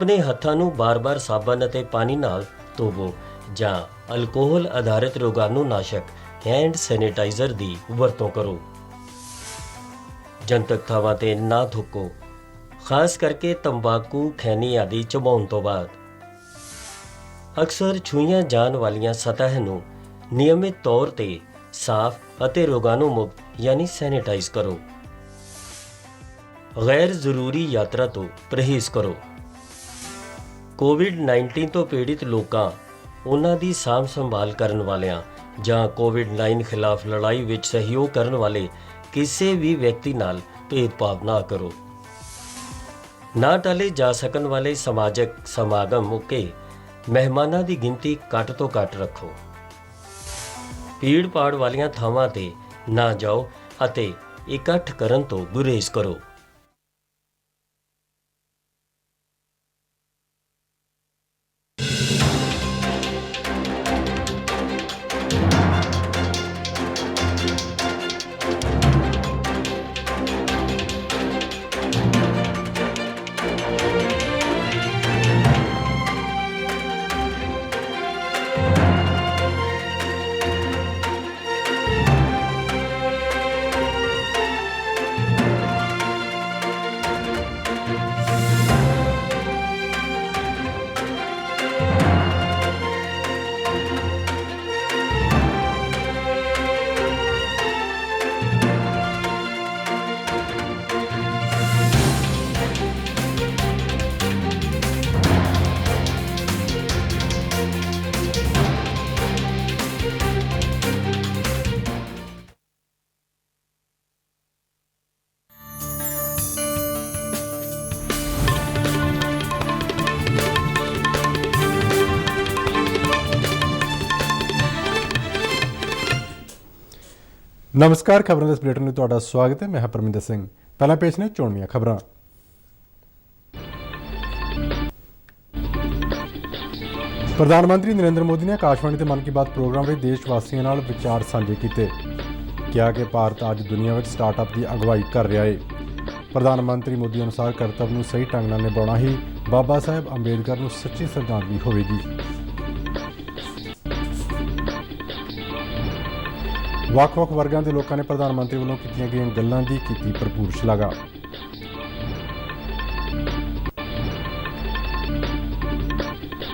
ਆਪਣੇ ਹੱਥਾਂ ਨੂੰ ਬਾਰ-ਬਾਰ ਸਾਬਣ ਅਤੇ ਪਾਣੀ ਨਾਲ ਧੋਵੋ ਜਾਂ ਅਲਕੋਹਲ ਆਧਾਰਿਤ ਰੋਗਾਣੂਨਾਸ਼ਕ ਹੈਂਡ ਸੈਨੀਟਾਈਜ਼ਰ ਦੀ ਵਰਤੋਂ ਕਰੋ। ਜਨਤਕ ਥਾਵਾਂ ਤੇ ਨਾ ਥੁੱਕੋ, ਖਾਸ ਕਰਕੇ ਤੰਬਾਕੂ, ਖੈਨੀ ਆਦਿ ਚਬਾਉਣ ਤੋਂ ਬਾਅਦ। ਅਕਸਰ ਛੂਹੀਆਂ ਜਾਣ ਵਾਲੀਆਂ ਸਤਹ ਨੂੰ ਨਿਯਮਿਤ ਤੌਰ ਤੇ ਸਾਫ਼ ਅਤੇ ਰੋਗਾਣੂ ਮੁਕਤ ਯਾਨੀ ਸੈਨੀਟਾਈਜ਼ ਕਰੋ। ਗੈਰ ਜ਼ਰੂਰੀ ਯਾਤਰਾ ਤੋਂ ਪਰਹੇਜ਼ ਕਰੋ। ਕੋਵਿਡ-19 ਤੋਂ ਪੀੜਿਤ ਲੋਕਾਂ, ਉਹਨਾਂ ਦੀ ਸਾਂਭ ਸੰਭਾਲ ਕਰਨ ਵਾਲਿਆਂ ਜਾਂ ਕੋਵਿਡ-19 ਖਿਲਾਫ ਲੜਾਈ ਵਿੱਚ ਸਹਿਯੋਗ ਕਰਨ ਵਾਲੇ ਕਿਸੇ ਵੀ ਵਿਅਕਤੀ ਨਾਲ ਭੇਦਭਾਵ ਨਾ ਕਰੋ। ਨਾ ਟਾਲੇ ਜਾ ਸਕਣ ਵਾਲੇ ਸਮਾਜਿਕ ਸਮਾਗਮ ਮੌਕੇ ਮਹਿਮਾਨਾਂ ਦੀ ਗਿਣਤੀ ਘੱਟ ਤੋਂ ਘੱਟ ਰੱਖੋ। ਭੀੜ ਭਾੜ ਵਾਲੀਆਂ ਥਾਵਾਂ ਤੇ ਨਾ ਜਾਓ ਅਤੇ ਇਕੱਠ ਕਰਨ ਤੋਂ ਗੁਰੇਜ਼ ਕਰੋ। नमस्कार, खबरों के इस बुलेटिन में तुहाडा स्वागत है। मैं परमिंदर सिंह। पहला पेश ने चोणवीआं खबरां। प्रधानमंत्री नरेंद्र मोदी ने आकाशवाणी ते मन की बात प्रोग्राम में देशवासियों नाल विचार साझे किए। कहा कि भारत अज दुनिया में स्टार्टअप की अगवाई कर रहा है। प्रधानमंत्री मोदी अनुसार कर्तव्य नूं सही ढंग नाल निभाउणा ही बाबा साहेब अंबेडकर नूं सच्ची श्रद्धांजलि होवेगी। ਵੱਖ-ਵੱਖ ਵਰਗਾਂ ਦੇ ਲੋਕਾਂ ਨੇ ਪ੍ਰਧਾਨ ਮੰਤਰੀ ਵੱਲੋਂ ਕੀਤੀਆਂ ਗਈਆਂ ਗੱਲਾਂ ਦੀ ਕੀਤੀ ਭਰਪੂਰ ਸ਼ਲਾਘਾ।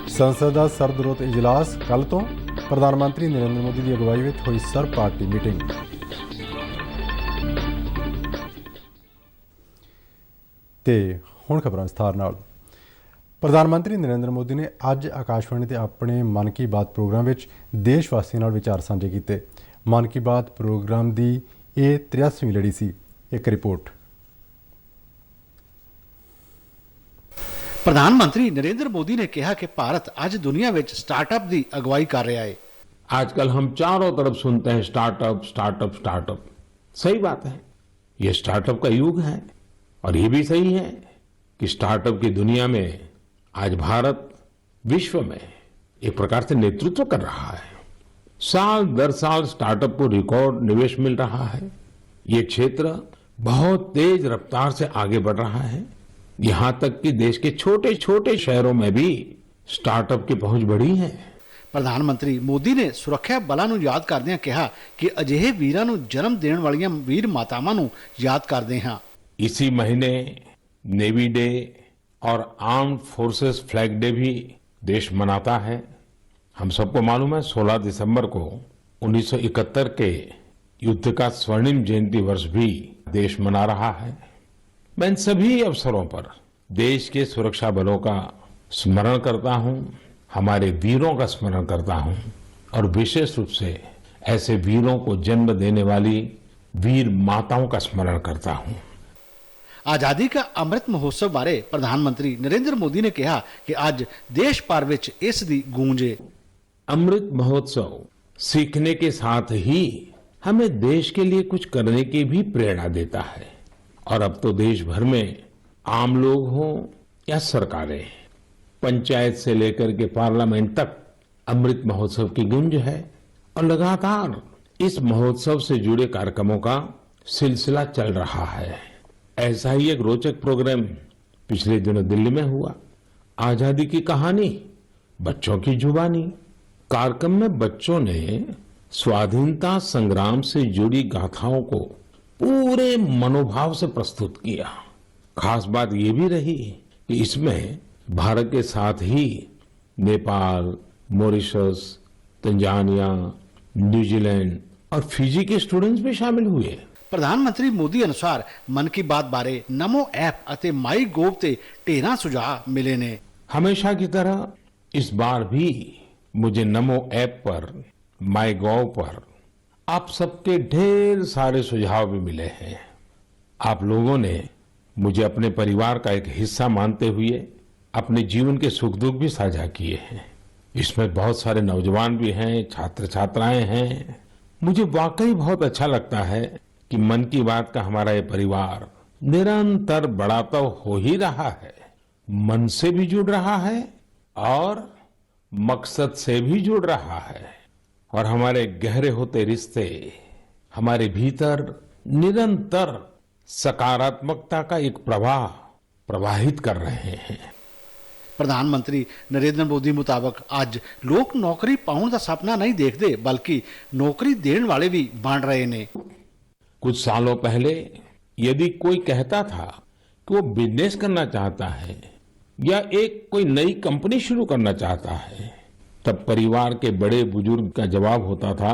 ਸੰਸਦ ਦਾ ਸਰਦਰੋਤ ਇਜਲਾਸ ਕੱਲ੍ਹ ਤੋਂ। ਪ੍ਰਧਾਨ ਮੰਤਰੀ ਨਰਿੰਦਰ ਮੋਦੀ ਦੀ ਅਗਵਾਈ ਵਿੱਚ ਹੋਈ ਸਰਬ ਪਾਰਟੀ ਮੀਟਿੰਗ। ਤੇ ਹੁਣ ਖਬਰਾਂ ਵਿਸਥਾਰ ਨਾਲ। ਪ੍ਰਧਾਨ ਮੰਤਰੀ ਨਰਿੰਦਰ ਮੋਦੀ ਨੇ ਅੱਜ ਆਕਾਸ਼ਵਾਣੀ ਤੇ ਆਪਣੇ ਮਨ ਕੀ ਬਾਤ ਪ੍ਰੋਗਰਾਮ ਵਿੱਚ ਦੇਸ਼ ਵਾਸੀਆਂ ਨਾਲ ਵਿਚਾਰ ਸਾਂਝੇ ਕੀਤੇ। मन की बात प्रोग्राम की यह 83वीं लड़ी सी। एक रिपोर्ट। प्रधानमंत्री नरेंद्र मोदी ने कहा कि भारत आज दुनिया में स्टार्टअप की अगवाई कर रहा है। आजकल हम चारों तरफ सुनते हैं स्टार्टअप स्टार्टअप स्टार्टअप। सही बात है, ये स्टार्टअप का युग है और ये भी सही है कि स्टार्टअप की दुनिया में आज भारत विश्व में एक प्रकार से नेतृत्व कर रहा है। साल दर साल स्टार्टअप को रिकॉर्ड निवेश मिल रहा है। ये क्षेत्र बहुत तेज रफ्तार से आगे बढ़ रहा है। यहाँ तक कि देश के छोटे छोटे शहरों में भी स्टार्टअप की पहुंच बढ़ी है। प्रधानमंत्री मोदी ने सुरक्षा बलों नूं याद करदिआं कहा कि अजिहे वीरां नूं जन्म देण वालियां वीर मातावां नूं याद करदे हां। इसी महीने नेवी डे और आर्म्ड फोर्सेस फ्लैग डे भी देश मनाता है। हम सबको मालूम है 16 दिसंबर को 1971 के युद्ध का स्वर्णिम जयंती वर्ष भी देश मना रहा है। मैं इन सभी अवसरों पर देश के सुरक्षा बलों का स्मरण करता हूं, हमारे वीरों का स्मरण करता हूं और विशेष रूप से ऐसे वीरों को जन्म देने वाली वीर माताओं का स्मरण करता हूं। आजादी का अमृत महोत्सव बारे प्रधानमंत्री नरेंद्र मोदी ने कहा कि आज देश भर विच इस दी गूंज है। अमृत महोत्सव सीखने के साथ ही हमें देश के लिए कुछ करने की भी प्रेरणा देता है। और अब तो देश भर में आम लोग हों या सरकारें, पंचायत से लेकर के पार्लियामेंट तक अमृत महोत्सव की गूंज है। और लगातार इस महोत्सव से जुड़े कार्यक्रमों का सिलसिला चल रहा है। ऐसा ही एक रोचक प्रोग्राम पिछले दिनों दिल्ली में हुआ। आजादी की कहानी बच्चों की जुबानी। कार्यक्रम में बच्चों ने स्वाधीनता संग्राम से जुड़ी गाथाओं को पूरे मनोभाव से प्रस्तुत किया। खास बात ये भी रही कि इसमें भारत के साथ ही नेपाल, मॉरिशस, तंजानिया, न्यूजीलैंड और फिजी के स्टूडेंट्स भी शामिल हुए। प्रधानमंत्री मोदी अनुसार मन की बात बारे नमो ऐप ਅਤੇ ਮਾਈ ਗੋਵ ਤੇ ਢੇਰਾਂ ਸੁਝਾਅ मिले ने। हमेशा की तरह इस बार भी मुझे नमो ऐप पर, माई गॉव पर आप सबके ढेर सारे सुझाव भी मिले हैं। आप लोगों ने मुझे अपने परिवार का एक हिस्सा मानते हुए अपने जीवन के सुख दुख भी साझा किए हैं। इसमें बहुत सारे नौजवान भी हैं, छात्र छात्राएं हैं। मुझे वाकई बहुत अच्छा लगता है कि मन की बात का हमारा ये परिवार निरंतर बड़ा तो हो ही रहा है, मन से भी जुड़ रहा है और मकसद से भी जुड़ रहा है। और हमारे गहरे होते रिश्ते हमारे भीतर निरंतर सकारात्मकता का एक प्रवाह प्रवाहित कर रहे हैं। प्रधानमंत्री नरेंद्र मोदी मुताबिक आज लोग नौकरी पाउण का सपना नहीं देखते बल्कि नौकरी देने वाले भी बन रहे ने। कुछ सालों पहले यदि कोई कहता था कि वो बिजनेस करना चाहता है या एक कोई नई कंपनी शुरू करना चाहता है, तब परिवार के बड़े बुजुर्ग का जवाब होता था,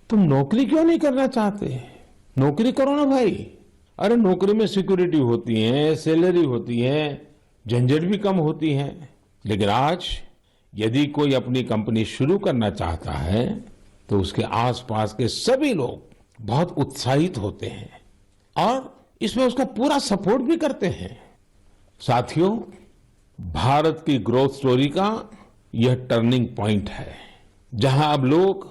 तुम नौकरी क्यों नहीं करना चाहते? नौकरी करो ना भाई। अरे नौकरी में सिक्योरिटी होती है, सैलरी होती है, झंझट भी कम होती है। लेकिन आज यदि कोई अपनी कंपनी शुरू करना चाहता है तो उसके आसपास के सभी लोग बहुत उत्साहित होते हैं और इसमें उसका पूरा सपोर्ट भी करते हैं। साथियों, भारत की ग्रोथ स्टोरी का यह टर्निंग पॉइंट है, जहां अब लोग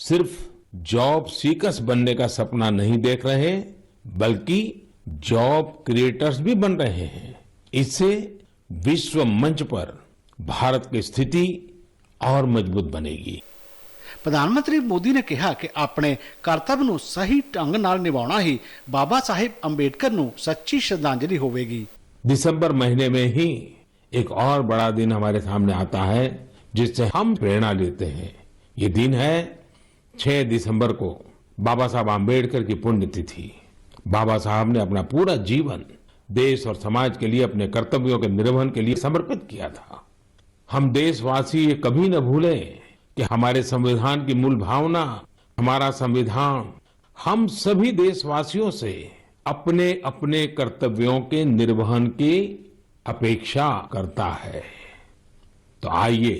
सिर्फ जॉब सीकर्स बनने का सपना नहीं देख रहे बल्कि जॉब क्रिएटर्स भी बन रहे हैं। इससे विश्व मंच पर भारत की स्थिति और मजबूत बनेगी। प्रधानमंत्री मोदी ने कहा कि अपने कर्तव्य ਨੂੰ सही ढंग ਨਾਲ ਨਿਭਾਉਣਾ ही बाबा साहेब अंबेडकर ਨੂੰ सच्ची श्रद्धांजलि होवेगी। दिसंबर महीने में ही एक और बड़ा दिन हमारे सामने आता है जिससे हम प्रेरणा लेते हैं। ये दिन है 6 दिसंबर को बाबा साहब अंबेडकर की पुण्यतिथि। बाबा साहब ने अपना पूरा जीवन देश और समाज के लिए अपने कर्तव्यों के निर्वहन के लिए समर्पित किया था। हम देशवासी ये कभी न भूलें कि हमारे संविधान की मूल भावना, हमारा संविधान हम सभी देशवासियों से अपने अपने कर्तव्यों के निर्वहन की अपेक्षा करता है। तो आइए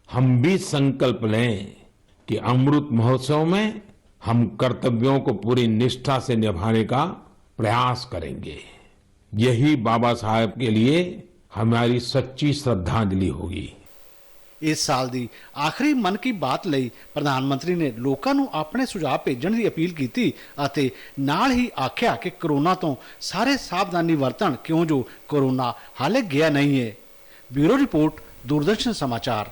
हम भी संकल्प लें कि अमृत महोत्सव में हम कर्तव्यों को पूरी निष्ठा से निभाने का प्रयास करेंगे। यही बाबा साहब के लिए हमारी सच्ची श्रद्धांजलि होगी। इस साल ਦੀ ਆਖਰੀ ਮਨ ਕੀ ਬਾਤ ਲਈ ਪ੍ਰਧਾਨ ਮੰਤਰੀ ਨੇ ਲੋਕਾਂ ਨੂੰ ਆਪਣੇ ਸੁਝਾਅ ਭੇਜਣ ਦੀ ਅਪੀਲ ਕੀਤੀ ਅਤੇ ਨਾਲ ਹੀ ਆਖਿਆ ਕਿ ਕੋਰੋਨਾ ਤੋਂ ਸਾਰੇ ਸਾਵਧਾਨੀ ਵਰਤਣ ਕਿਉਂ ਜੋ ਕੋਰੋਨਾ ਹਾਲੇ ਗਿਆ ਨਹੀਂ ਹੈ। ब्यूरो रिपोर्ट, दूरदर्शन समाचार।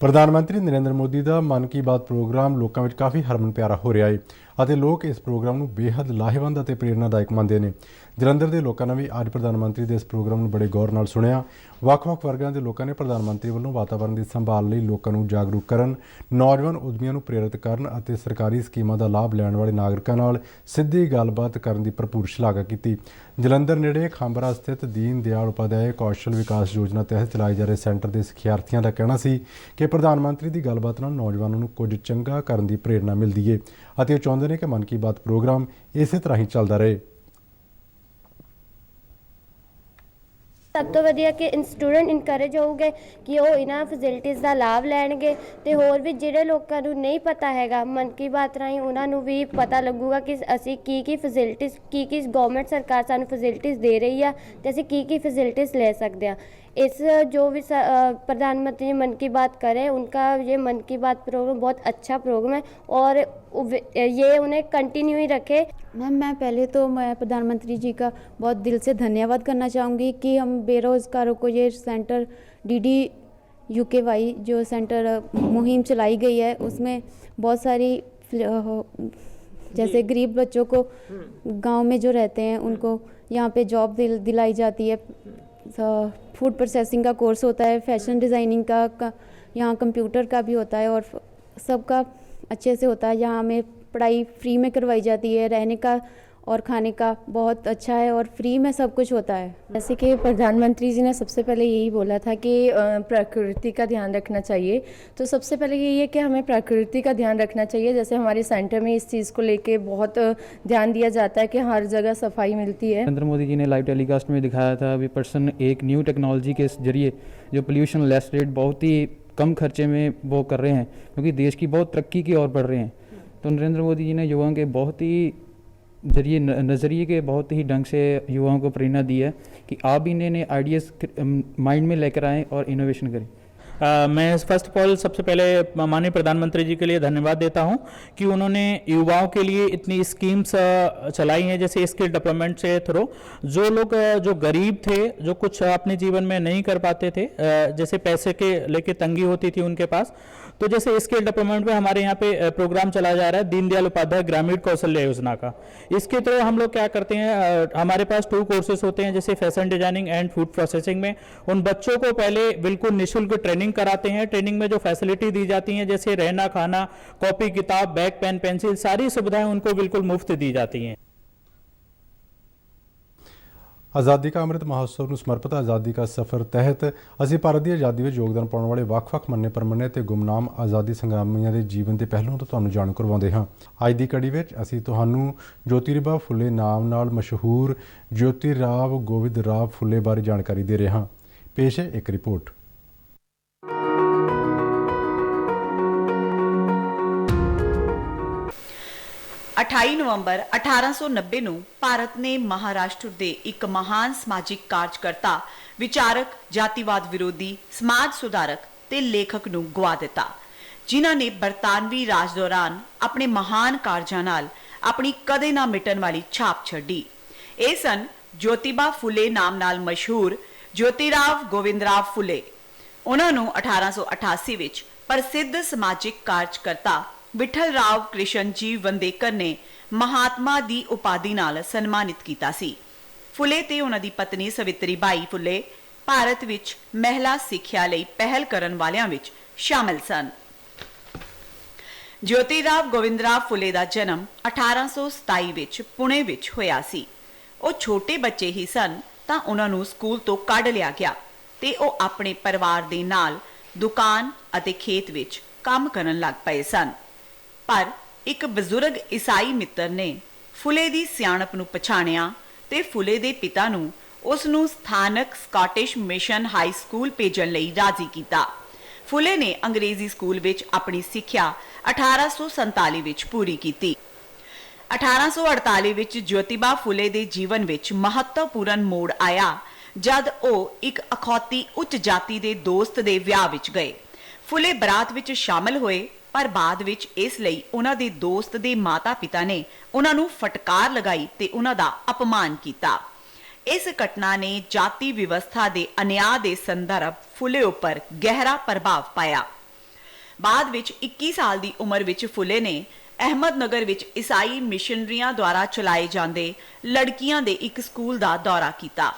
ਪ੍ਰਧਾਨ ਮੰਤਰੀ ਨਰਿੰਦਰ ਮੋਦੀ ਦਾ ਮਨ ਕੀ ਬਾਤ ਪ੍ਰੋਗਰਾਮ ਲੋਕਾਂ ਵਿੱਚ ਕਾਫੀ ਹਰਮਨ ਪਿਆਰਾ ਹੋ ਰਿਹਾ ਹੈ ਅਤੇ ਲੋਕ ਇਸ ਪ੍ਰੋਗਰਾਮ ਨੂੰ ਬੇहद ਲਾਹੇਵੰਦ ਅਤੇ ਪ੍ਰੇਰਨਾਦਾਇਕ ਮੰਨਦੇ ਨੇ। ਜਲੰਧਰ ਦੇ ਲੋਕਾਂ ਨੇ ਵੀ ਅੱਜ ਪ੍ਰਧਾਨ ਮੰਤਰੀ ਦੇ ਇਸ ਪ੍ਰੋਗਰਾਮ ਨੂੰ ਬੜੇ ਗੌਰ ਨਾਲ ਸੁਣਿਆ। ਵੱਖ-ਵੱਖ ਵਰਗਾਂ ਦੇ ਲੋਕਾਂ ਨੇ ਪ੍ਰਧਾਨ ਮੰਤਰੀ ਵੱਲੋਂ ਵਾਤਾਵਰਣ ਦੀ ਸੰਭਾਲ ਲਈ ਲੋਕਾਂ ਨੂੰ ਜਾਗਰੂਕ ਕਰਨ, ਨੌਜਵਾਨ ਉਦਮੀਆਂ ਨੂੰ ਪ੍ਰੇਰਿਤ ਕਰਨ ਅਤੇ ਸਰਕਾਰੀ ਸਕੀਮਾਂ ਦਾ ਲਾਭ ਲੈਣ ਵਾਲੇ ਨਾਗਰਿਕਾਂ ਨਾਲ ਸਿੱਧੀ ਗੱਲਬਾਤ ਕਰਨ ਦੀ ਭਰਪੂਰ ਸ਼ਲਾਘਾ ਕੀਤੀ। ਜਲੰਧਰ ਨੇੜੇ ਖਾਂਬਰਾ ਸਥਿਤ ਦੀਨ ਦਿਆਲ ਉਪਾਧਿਆਏ ਕੌਸ਼ਲ ਵਿਕਾਸ ਯੋਜਨਾ ਤਹਿਤ ਚਲਾਏ ਜਾ ਰਹੇ ਸੈਂਟਰ ਦੇ ਸਿਖਿਆਰਥੀਆਂ ਦਾ ਕਹਿਣਾ ਸੀ ਕਿ ਪ੍ਰਧਾਨ ਮੰਤਰੀ ਦੀ ਗੱਲਬਾਤ ਨਾਲ ਨੌਜਵਾਨਾਂ ਨੂੰ ਕੁਝ ਚੰਗਾ ਕਰਨ ਦੀ ਪ੍ਰੇਰਨਾ ਮਿਲਦੀ ਹੈ ਅਤੇ ਉਹ ਚਾਹੁੰਦੇ ਨੇ ਕਿ ਮਨ ਕੀ ਬਾਤ ਪ੍ਰੋਗਰਾਮ ਇਸੇ ਤਰ੍ਹਾਂ ਹੀ ਚੱਲਦਾ ਰਹੇ। ਸਭ ਤੋਂ ਵਧੀਆ ਕਿ ਸਟੂਡੈਂਟ ਇਨਕਰੇਜ ਹੋਊਗੇ ਕਿ ਉਹ ਇਹਨਾਂ ਫੈਸਿਲਿਟੀਜ਼ ਦਾ ਲਾਭ ਲੈਣਗੇ ਅਤੇ ਹੋਰ ਵੀ ਜਿਹੜੇ ਲੋਕਾਂ ਨੂੰ ਨਹੀਂ ਪਤਾ ਹੈਗਾ ਮਨ ਕੀ ਬਾਤ ਰਾਹੀਂ ਉਹਨਾਂ ਨੂੰ ਵੀ ਪਤਾ ਲੱਗੂਗਾ ਕਿ ਅਸੀਂ ਕੀ ਫੈਸਿਲਿਟੀਜ਼ ਕੀ ਗਵਰਨਮੈਂਟ ਸਰਕਾਰ ਸਾਨੂੰ ਫੈਸਿਲਿਟੀਜ਼ ਦੇ ਰਹੀ ਆ ਅਤੇ ਅਸੀਂ ਕੀ ਫੈਸਿलिटीज़ ले सकते हैं। इस जो भी प्रधानमंत्री मन की बात करें उनका ये मन की बात प्रोग्राम बहुत अच्छा प्रोग्राम है और ये उन्हें कंटिन्यू ही रखे। मैम मैं पहले तो मैं प्रधानमंत्री जी का बहुत दिल से धन्यवाद करना चाहूँगी कि हम बेरोज़गारों को ये सेंटर DD-UKY जो सेंटर मुहिम चलाई गई है उसमें बहुत सारी जैसे गरीब बच्चों को गांव में जो रहते हैं उनको यहाँ पे जॉब दिलाई जाती है। फूड प्रोसेसिंग का कोर्स होता है, फैशन डिज़ाइनिंग का यहाँ कंप्यूटर का भी होता है और सबका अच्छे से होता है। यहाँ हमें पढ़ाई फ्री में करवाई जाती है, रहने का और खाने का बहुत अच्छा है और फ्री में सब कुछ होता है। जैसे कि प्रधानमंत्री जी ने सबसे पहले यही बोला था कि प्रकृति का ध्यान रखना चाहिए, तो सबसे पहले यही है कि हमें प्रकृति का ध्यान रखना चाहिए। जैसे हमारे सेंटर में इस चीज़ को लेके बहुत ध्यान दिया जाता है कि हर जगह सफाई मिलती है। नरेंद्र मोदी जी ने लाइव टेलीकास्ट में दिखाया था अभी पर्सन एक न्यू टेक्नोलॉजी के जरिए जो पोल्यूशन लेस रेट बहुत ही कम खर्चे में वो कर रहे हैं, क्योंकि देश की बहुत तरक्की की ओर बढ़ रहे हैं। तो नरेंद्र मोदी जी ने युवाओं के बहुत ही नज़रिए के बहुत ही ढंग से युवाओं को प्रेरणा दी है कि आप भी नए नए आइडियाज़ माइंड में लेकर आएँ और इनोवेशन करें। मैं फर्स्ट ऑफ ऑल सबसे पहले माननीय प्रधानमंत्री जी के लिए धन्यवाद देता हूं कि उन्होंने युवाओं के लिए इतनी स्कीम्स चलाई हैं, जैसे स्किल डेवलपमेंट से थ्रू जो लोग जो गरीब थे, जो कुछ अपने जीवन में नहीं कर पाते थे, जैसे पैसे के लेके तंगी होती थी उनके पास, तो जैसे स्किल डेवलपमेंट में हमारे यहाँ पे प्रोग्राम चलाया जा रहा है दीनदयाल उपाध्याय ग्रामीण कौशल्य योजना का। इसके थ्रू हम लोग क्या करते हैं, हमारे पास 2 कोर्सेज होते हैं, जैसे fashion designing and food processing में उन बच्चों को पहले बिल्कुल निःशुल्क ट्रेनिंग कराते हैं। ट्रेनिंग में जो फैसिलिटी दी जाती हैं, जैसे रहना खाना, कॉपी किताब, बैग पेन पेंसिल, सारी सुविधाएं उनको बिल्कुल मुफ्त दी जाती हैं। ਆਜ਼ਾਦੀ ਕਾ ਅੰਮ੍ਰਿਤ ਮਹੋਤਸਵ ਨੂੰ ਸਮਰਪਿਤ ਆਜ਼ਾਦੀ ਕਾ ਸਫ਼ਰ ਤਹਿਤ ਅਸੀਂ ਭਾਰਤ ਦੀ ਆਜ਼ਾਦੀ ਵਿੱਚ ਯੋਗਦਾਨ ਪਾਉਣ ਵਾਲੇ ਵੱਖ-ਵੱਖ ਮੰਨੇ ਪਰਮੰਨੇ ਤੇ ਗੁਮਨਾਮ ਆਜ਼ਾਦੀ ਸੰਗਰਾਮੀਆਂ ਦੇ ਜੀਵਨ ਦੇ ਪਹਿਲੂਆਂ ਤੋਂ ਤੁਹਾਨੂੰ ਜਾਣੂ ਕਰਵਾਉਂਦੇ ਹਾਂ। ਅੱਜ ਦੀ ਕੜੀ ਵਿੱਚ ਅਸੀਂ ਤੁਹਾਨੂੰ ਜੋਤੀਬਾ ਫੁੱਲੇ ਨਾਮ ਨਾਲ ਮਸ਼ਹੂਰ ਜੋਤੀਰਾਵ ਗੋਵਿੰਦ ਰਾਵ ਫੁੱਲੇ ਬਾਰੇ ਜਾਣਕਾਰੀ ਦੇ ਰਹੇ ਹਾਂ। ਪੇਸ਼ ਹੈ ਇੱਕ ਰਿਪੋਰਟ। 28 ਨਵੰਬਰ 1890 ਨੂੰ ਭਾਰਤ ਨੇ ਮਹਾਰਾਸ਼ਟਰ ਦੇ ਇੱਕ ਮਹਾਨ ਸਮਾਜਿਕ ਕਾਰਜਕਰਤਾ, ਵਿਚਾਰਕ, ਜਾਤੀਵਾਦ ਵਿਰੋਧੀ, ਸਮਾਜ ਸੁਧਾਰਕ ਤੇ ਲੇਖਕ ਨੂੰ ਗਵਾ ਦਿੱਤਾ, ਜਿਨ੍ਹਾਂ ਨੇ ਬਰਤਾਨਵੀ ਰਾਜ ਦੌਰਾਨ ਆਪਣੇ ਮਹਾਨ ਕਾਰਜਾਂ ਨਾਲ ਆਪਣੀ ਕਦੇ ਨਾ ਮਿਟਣ ਵਾਲੀ ਛਾਪ ਛੱਡੀ। ਇਹ ਸਨ ਜੋਤੀਬਾ ਫੁਲੇ ਨਾਮ ਨਾਲ ਮਸ਼ਹੂਰ ਜੋਤੀਰਾਵ ਗੋਵਿੰਦਰਾਵ ਫੁਲੇ। ਉਹਨਾਂ ਨੂੰ 1888 ਵਿੱਚ ਪ੍ਰਸਿੱਧ ਸਮਾਜਿਕ ਕਾਰਜਕਰਤਾ विठल राव कृष्ण जी वंदेकर ने महात्मा दी उपाधि नाल सन्मानित किया सी। फुले ते उन्हां दी पत्नी सवित्री बाई फुले भारत विच महिला सिक्ख्या लई पहल करन वालियां विच शामिल सन। ज्योतिराव गोविंदराव फुले दा जन्म 1827 विच पुणे विच होया सी। ਉਹ छोटे बच्चे ही सन तां उन्हां नूं स्कूल तो कढ लिया गया ते ਉਹ अपने परिवार दे नाल दुकान अते खेत विच काम करन लग पए सन। पर एक बजुर्ग ईसाई मित्र ने फुले दी सियाणप नूं पछाणिया ते फुले दे पिता नूं उस नूं स्थानक स्कॉटिश मिशन हाई स्कूल भेजण लई राजी कीता। फुले ने अंग्रेजी स्कूल विच अपनी सिक्ख्या 1847 विच पूरी कीती। 1848 विच ज्योतिबा फुले दे जीवन विच महत्वपूर्ण मोड़ आया जद ਉਹ ਇੱਕ ਅਖੌਤੀ ਉੱਚ ਜਾਤੀ ਦੇ ਦੋਸਤ ਦੇ ਵਿਆਹ ਵਿੱਚ ਗਏ। ਫੁਲੇ ਬਰਾਤ ਵਿੱਚ ਸ਼ਾਮਲ ਹੋਏ, पर बाद विच इस लई उन्हां दे दोस्त दे माता पिता ने उन्हां नूं फटकार लगाई ते उन्हां दा अपमान कीता। इस घटना ने जाति व्यवस्था दे अन्याय दे संदर्भ फुले उपर गहरा प्रभाव पाया। बाद विच 21 साल दी उम्र विच फुले ने अहमदनगर विच ईसाई मिशनरियां द्वारा चलाए जांदे लड़कियां दे एक स्कूल दा दौरा कीता।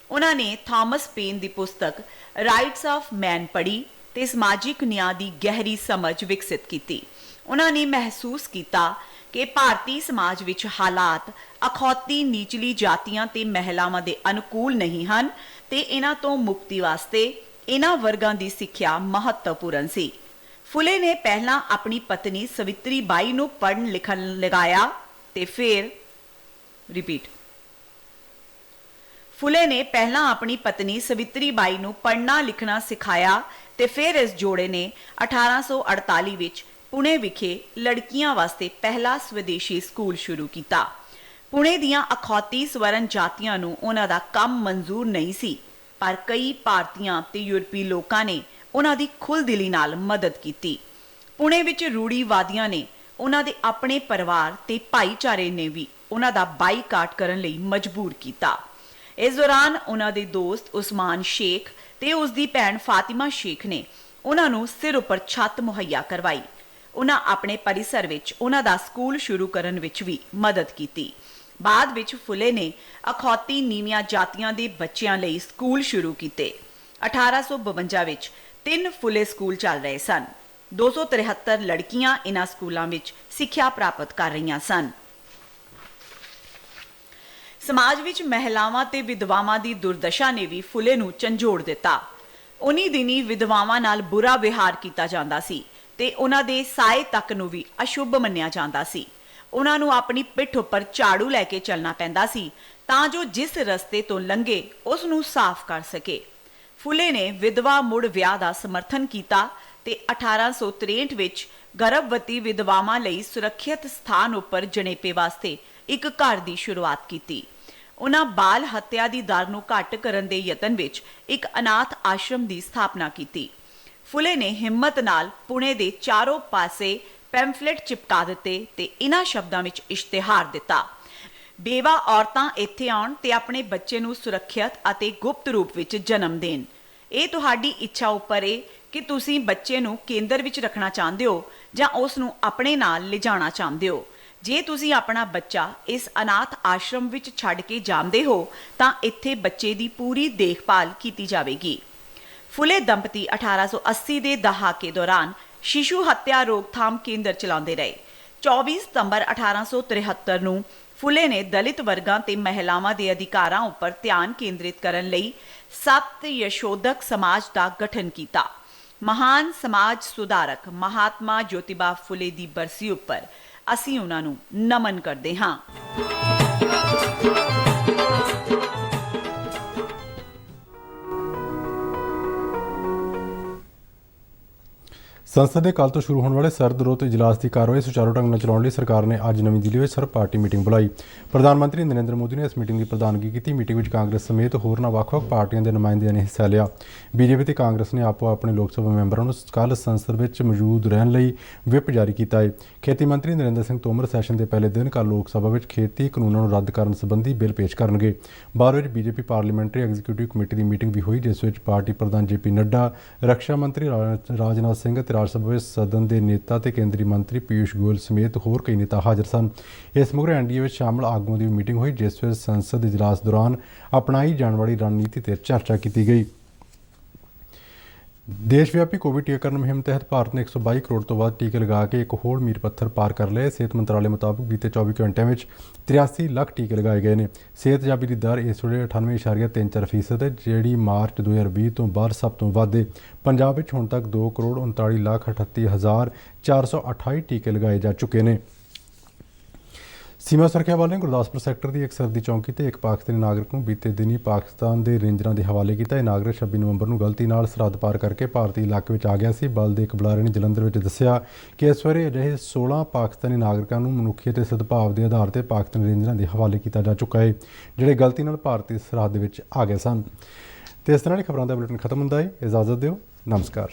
उन्हां ने थॉमस पेन दी पुस्तक राइट्स ऑफ मैन पढ़ी ਤੇ ਸਮਾਜਿਕ ਨਿਆਂ ਦੀ ਗਹਿਰੀ ਸਮਝ ਵਿਕਸਿਤ ਕੀਤੀ। ਉਹਨਾਂ ਨੇ ਮਹਿਸੂਸ ਕੀਤਾ ਕਿ ਭਾਰਤੀ ਸਮਾਜ ਵਿੱਚ ਹਾਲਾਤ ਅਖੌਤੀ ਨੀਚਲੀ ਜਾਤੀਆਂ ਤੇ ਮਹਿਲਾਵਾਂ ਦੇ ਅਨੁਕੂਲ ਨਹੀਂ ਹਨ ਤੇ ਇਹਨਾਂ ਤੋਂ ਮੁਕਤੀ ਵਾਸਤੇ ਇਹਨਾਂ ਵਰਗਾਂ ਦੀ ਸਿੱਖਿਆ ਮਹੱਤਵਪੂਰਨ ਸੀ। ਫੁਲੇ ਨੇ ਪਹਿਲਾਂ ਆਪਣੀ ਪਤਨੀ ਸਵਿਤਰੀ ਬਾਈ ਨੂੰ ਪੜ੍ਹਨ ਲਿਖਣ ਲਗਾਇਆ ਤੇ ਫਿਰ ਫੁਲੇ ਨੇ ਪਹਿਲਾਂ ਆਪਣੀ ਪਤਨੀ ਸਵਿਤਰੀ ਬਾਈ ਨੂੰ ਪੜ੍ਹਨਾ ਲਿਖਣਾ ਸਿਖਾਇਆ ਤੇ ਫਿਰ ਇਸ ਜੋੜੇ ਨੇ 1848 ਵਿੱਚ ਪੁਣੇ ਵਿਖੇ ਲੜਕੀਆਂ ਵਾਸਤੇ ਪਹਿਲਾ ਸਵਦੇਸ਼ੀ ਸਕੂਲ ਸ਼ੁਰੂ ਕੀਤਾ। ਪੁਣੇ ਦੀਆਂ ਅਖੌਤੀ ਸਵਰਨ ਜਾਤੀਆਂ ਨੂੰ ਉਹਨਾਂ ਦਾ ਕੰਮ ਮਨਜ਼ੂਰ ਨਹੀਂ ਸੀ, ਪਰ ਕਈ ਭਾਰਤੀਆਂ ਤੇ ਯੂਰਪੀ ਲੋਕਾਂ ਨੇ ਉਹਨਾਂ ਦੀ ਖੁੱਲ੍ਹਦਿਲੀ ਨਾਲ ਮਦਦ ਕੀਤੀ। ਪੁਣੇ ਵਿੱਚ ਰੂੜੀਵਾਦੀਆਂ ਨੇ ਉਹਨਾਂ ਦੇ ਆਪਣੇ ਪਰਿਵਾਰ ਤੇ ਭਾਈਚਾਰੇ ਨੇ ਵੀ ਉਹਨਾਂ ਦਾ ਬਾਈਕਾਟ ਕਰਨ ਲਈ ਮਜਬੂਰ ਕੀਤਾ। ਇਸ ਦੌਰਾਨ ਉਹਨਾਂ ਦੇ ਦੋਸਤ ਉਸਮਾਨ ਸ਼ੇਖ ਤੇ ਉਸ ਦੀ ਭੈਣ ਫਾਤਿਮਾ ਸ਼ੇਖ ਨੇ ਉਹਨਾਂ ਨੂੰ ਸਿਰ ਉੱਪਰ ਛੱਤ ਮੁਹੱਈਆ ਕਰਵਾਈ। ਉਹਨਾਂ ਆਪਣੇ ਪਰਿਸਰ ਵਿੱਚ ਉਹਨਾਂ ਦਾ ਸਕੂਲ ਸ਼ੁਰੂ ਕਰਨ ਵਿੱਚ ਵੀ ਮਦਦ ਕੀਤੀ। ਬਾਅਦ ਵਿੱਚ ਫੁਲੇ ਨੇ ਅਖੌਤੀ ਨੀਵੀਆਂ ਜਾਤੀਆਂ ਦੇ ਬੱਚਿਆਂ ਲਈ ਸਕੂਲ ਸ਼ੁਰੂ ਕੀਤੇ। 1852 ਵਿੱਚ 3 ਫੁਲੇ ਸਕੂਲ ਚੱਲ ਰਹੇ ਸਨ। 273 ਲੜਕੀਆਂ ਇਨ੍ਹਾਂ ਸਕੂਲਾਂ ਵਿੱਚ ਸਿੱਖਿਆ ਪ੍ਰਾਪਤ ਕਰ ਰਹੀਆਂ ਸਨ। ਸਮਾਜ ਵਿੱਚ ਮਹਿਲਾਵਾਂ ਤੇ ਵਿਧਵਾਵਾਂ ਦੀ ਦੁਰਦਸ਼ਾ ਨੇ ਵੀ ਫੁਲੇ ਨੂੰ ਝੰਜੋੜ ਦਿੱਤਾ। ਉਨੀ ਦਿਨੀ ਵਿਧਵਾਵਾਂ ਨਾਲ ਬੁਰਾ ਵਿਹਾਰ ਕੀਤਾ ਜਾਂਦਾ ਸੀ ਤੇ ਉਹਨਾਂ ਦੇ ਸਾਏ ਤੱਕ ਨੂੰ ਵੀ ਅਸ਼ੁੱਭ ਮੰਨਿਆ ਜਾਂਦਾ ਸੀ। ਉਹਨਾਂ ਨੂੰ ਆਪਣੀ ਪਿੱਠ ਉੱਪਰ ਝਾੜੂ ਲੈ ਕੇ ਚੱਲਣਾ ਪੈਂਦਾ ਸੀ ਤਾਂ ਜੋ ਜਿਸ ਰਸਤੇ ਤੋਂ ਲੰਘੇ ਉਸ ਨੂੰ ਸਾਫ਼ ਕਰ ਸਕੇ। ਫੁਲੇ ਨੇ ਵਿਧਵਾ ਮੁੜ ਵਿਆਹ ਦਾ ਸਮਰਥਨ ਕੀਤਾ ਤੇ 1863 ਵਿੱਚ ਗਰਭਵਤੀ ਵਿਧਵਾਵਾਂ ਲਈ ਸੁਰੱਖਿਅਤ ਸਥਾਨ ਉੱਪਰ ਜਣੇਪੇ ਵਾਸਤੇ ਇੱਕ ਘਰ ਦੀ ਸ਼ੁਰੂਆਤ ਕੀਤੀ। ਉਹਨਾਂ ਬਾਲ ਹੱਤਿਆ ਦੀ ਦਰ ਨੂੰ ਘੱਟ ਕਰਨ ਦੇ ਯਤਨ ਵਿੱਚ ਇੱਕ ਅਨਾਥ ਆਸ਼ਰਮ ਦੀ ਸਥਾਪਨਾ ਕੀਤੀ। ਫੁਲੇ ਨੇ ਹਿੰਮਤ ਨਾਲ ਪੁਣੇ ਦੇ ਚਾਰੋਂ ਪਾਸੇ ਪੈਂਫਲੇਟ ਚਿਪਕਾ ਦਿੱਤੇ ਤੇ ਇਹਨਾਂ ਸ਼ਬਦਾਂ ਵਿੱਚ ਇਸ਼ਤਿਹਾਰ ਦਿੱਤਾ, ਬੇਵਾ ਔਰਤਾਂ ਇੱਥੇ ਆਉਣ ਤੇ ਆਪਣੇ ਬੱਚੇ ਨੂੰ ਸੁਰੱਖਿਅਤ ਅਤੇ ਗੁਪਤ ਰੂਪ ਵਿੱਚ ਜਨਮ ਦੇਣ। ਇਹ ਤੁਹਾਡੀ ਇੱਛਾ ਉੱਪਰ ਹੈ ਕਿ ਤੁਸੀਂ ਬੱਚੇ ਨੂੰ ਕੇਂਦਰ ਵਿੱਚ ਰੱਖਣਾ ਚਾਹੁੰਦੇ ਹੋ ਜਾਂ ਉਸ ਨੂੰ ਆਪਣੇ ਨਾਲ ਲਿਜਾਣਾ ਚਾਹੁੰਦੇ ਹੋ। ਜੇ ਤੁਸੀਂ ਆਪਣਾ ਬੱਚਾ ਇਸ ਅਨਾਥ ਆਸ਼ਰਮ ਵਿੱਚ ਛੱਡ ਕੇ ਜਾਂਦੇ ਹੋ ਤਾਂ ਇੱਥੇ ਬੱਚੇ ਦੀ ਪੂਰੀ ਦੇਖਭਾਲ ਕੀਤੀ ਜਾਵੇਗੀ। ਫੁਲੇ ਦੰਪਤੀ 1880 ਦੇ ਦਹਾਕੇ ਦੌਰਾਨ ਸ਼ਿਸ਼ੂ ਹੱਤਿਆ ਰੋਕਥਾਮ ਕੇਂਦਰ ਚਲਾਉਂਦੇ ਰਹੇ। 24 ਸਤੰਬਰ 1873 ਨੂੰ ਫੁਲੇ ਨੇ ਦਲਿਤ ਵਰਗਾਂ ਤੇ ਮਹਿਲਾਵਾਂ ਦੇ ਅਧਿਕਾਰਾਂ ਉੱਪਰ ਧਿਆਨ ਕੇਂਦਰਿਤ ਕਰਨ ਲਈ 7 ਯਸ਼ੋਦਕ ਸਮਾਜ ਦਾ ਗਠਨ ਕੀਤਾ। ਮਹਾਨ ਸਮਾਜ ਸੁਧਾਰਕ ਮਹਾਤਮਾ ਜੋਤੀਬਾ ਫੁਲੇ ਦੀ ਬਰਸੀ ਉੱਪਰ ਅਸੀਂ ਉਹਨਾਂ ਨੂੰ ਨਮਨ ਕਰਦੇ ਹਾਂ। ਸੰਸਦ ਦੇ ਕੱਲ੍ਹ ਤੋਂ ਸ਼ੁਰੂ ਹੋਣ ਵਾਲੇ ਸਰਦ ਰੁੱਤ ਇਜਲਾਸ ਦੀ ਕਾਰਵਾਈ ਸੁਚਾਰੂ ਢੰਗ ਨਾਲ ਚਲਾਉਣ ਲਈ ਸਰਕਾਰ ਨੇ ਅੱਜ ਨਵੀਂ ਦਿੱਲੀ ਵਿੱਚ ਸਰਬ ਪਾਰਟੀ ਮੀਟਿੰਗ ਬੁਲਾਈ। ਪ੍ਰਧਾਨ ਮੰਤਰੀ ਨਰਿੰਦਰ ਮੋਦੀ ਨੇ ਇਸ ਮੀਟਿੰਗ ਦੀ ਪ੍ਰਧਾਨਗੀ ਕੀਤੀ। ਮੀਟਿੰਗ ਵਿੱਚ ਕਾਂਗਰਸ ਸਮੇਤ ਹੋਰਨਾਂ ਵੱਖ-ਵੱਖ ਪਾਰਟੀਆਂ ਦੇ ਨੁਮਾਇੰਦਿਆਂ ਨੇ ਹਿੱਸਾ ਲਿਆ। ਬੀਜੇਪੀ ਤੇ ਕਾਂਗਰਸ ਨੇ ਆਪੋ ਆਪਣੇ ਲੋਕ ਸਭਾ ਮੈਂਬਰਾਂ ਨੂੰ ਕੱਲ੍ਹ ਸੰਸਦ ਵਿੱਚ ਮੌਜੂਦ ਰਹਿਣ ਲਈ ਵਿਪ ਜਾਰੀ ਕੀਤਾ ਹੈ। ਖੇਤੀ ਮੰਤਰੀ ਨਰਿੰਦਰ ਸਿੰਘ ਤੋਮਰ ਸੈਸ਼ਨ ਦੇ ਪਹਿਲੇ ਦਿਨ ਕੱਲ੍ਹ ਲੋਕ ਸਭਾ ਵਿੱਚ ਖੇਤੀ ਕਾਨੂੰਨਾਂ ਨੂੰ ਰੱਦ ਕਰਨ ਸੰਬੰਧੀ ਬਿੱਲ ਪੇਸ਼ ਕਰਨਗੇ। ਬਾਅਦ ਵਿੱਚ ਬੀਜੇਪੀ ਪਾਰਲੀਮੈਂਟਰੀ ਐਗਜ਼ੀਕਿਊਟਿਵ ਕਮੇਟੀ ਦੀ ਮੀਟਿੰਗ ਵੀ ਹੋਈ, ਜਿਸ ਵਿੱਚ ਪਾਰਟੀ ਪ੍ਰਧਾਨ ਜੇਪੀ ਨੱਡਾ, ਰੱਖਿਆ ਮੰਤਰੀ ਰਾਜਨਾਥ ਸਿੰਘ ਅਤੇ ਰਾਜ ਸਭਾ ਵਿੱਚ ਸਦਨ ਦੇ ਨੇਤਾ ਤੇ ਕੇਂਦਰੀ ਮੰਤਰੀ ਪੀਯੂਸ਼ ਗੋਇਲ ਸਮੇਤ ਹੋਰ ਕਈ ਨੇਤਾ ਹਾਜ਼ਰ ਸਨ। ਇਸ ਮਗਰੋਂ ਐਨਡੀਏ ਵਿੱਚ ਸ਼ਾਮਲ ਆਗੂਆਂ ਦੀ ਮੀਟਿੰਗ ਹੋਈ, ਜਿਸ ਵਿੱਚ ਸੰਸਦ ਇਜਲਾਸ ਦੌਰਾਨ ਅਪਣਾਈ ਜਾਣ ਵਾਲੀ ਰਣਨੀਤੀ ਤੇ ਚਰਚਾ ਕੀਤੀ ਗਈ। ਦੇਸ਼ ਵਿਆਪੀ ਕੋਵਿਡ ਟੀਕਾਕਰਨ ਮੁਹਿੰਮ ਤਹਿਤ ਭਾਰਤ ਨੇ 122 ਕਰੋੜ ਤੋਂ ਵੱਧ ਟੀਕੇ ਲਗਾ ਕੇ ਇੱਕ ਹੋਰ ਮੀਲ ਪੱਥਰ ਪਾਰ ਕਰ ਲਿਆ। ਸਿਹਤ ਮੰਤਰਾਲੇ ਮੁਤਾਬਕ ਬੀਤੇ 24 ਘੰਟਿਆਂ ਵਿੱਚ 83 ਲੱਖ ਟੀਕੇ ਲਗਾਏ ਗਏ ਨੇ। ਸਿਹਤਯਾਬੀ ਦੀ ਦਰ ਇਸ ਵੇਲੇ 98.34% ਹੈ, ਜਿਹੜੀ ਮਾਰਚ 2020 ਤੋਂ ਬਾਅਦ ਸਭ ਤੋਂ ਵੱਧ ਹੈ। ਪੰਜਾਬ ਵਿੱਚ ਹੁਣ ਤੱਕ 2,39,38,428 ਟੀਕੇ ਲਗਾਏ ਜਾ ਚੁੱਕੇ ਨੇ। ਸੀਮਾ ਸੁਰੱਖਿਆ ਬਲ ਨੇ ਗੁਰਦਾਸਪੁਰ ਸੈਕਟਰ ਦੀ ਇੱਕ ਸਰਹੱਦੀ ਚੌਂਕੀ ਤੇ ਇੱਕ ਪਾਕਿਸਤਾਨੀ ਨਾਗਰਿਕ ਨੂੰ ਬੀਤੇ ਦਿਨੀ ਪਾਕਿਸਤਾਨ ਦੇ ਰੇਂਜਰਾਂ ਦੇ ਹਵਾਲੇ ਕੀਤਾ। ਇਹ ਨਾਗਰਿਕ 26 ਨਵੰਬਰ ਨੂੰ ਗਲਤੀ ਨਾਲ ਸਰਹੱਦ ਪਾਰ ਕਰਕੇ ਭਾਰਤੀ ਇਲਾਕੇ ਵਿੱਚ ਆ ਗਿਆ ਸੀ। ਬਲ ਦੇ ਇੱਕ ਬੁਲਾਰੇ ਨੇ ਜਲੰਧਰ ਵਿੱਚ ਦੱਸਿਆ ਕਿ ਇਸ ਵੇਲੇ ਅਜਿਹੇ 16 ਪਾਕਿਸਤਾਨੀ ਨਾਗਰਿਕਾਂ ਨੂੰ ਮਨੁੱਖੀ ਅਤੇ ਸਦਭਾਵ ਦੇ ਆਧਾਰ ਤੇ ਪਾਕਿਸਤਾਨੀ ਰੇਂਜਰਾਂ ਦੇ ਹਵਾਲੇ ਕੀਤਾ ਜਾ ਚੁੱਕਾ ਹੈ, ਜਿਹੜੇ ਗਲਤੀ ਨਾਲ ਭਾਰਤੀ ਸਰਹੱਦ ਵਿੱਚ ਆ ਗਏ ਸਨ। ਤੇ ਇਸ ਤਰ੍ਹਾਂ ਹੀ ਖਬਰਾਂ ਦਾ ਬੁਲੇਟਿਨ ਖਤਮ ਹੁੰਦਾ ਹੈ। ਇਜਾਜ਼ਤ ਦਿਓ। ਨਮਸਕਾਰ।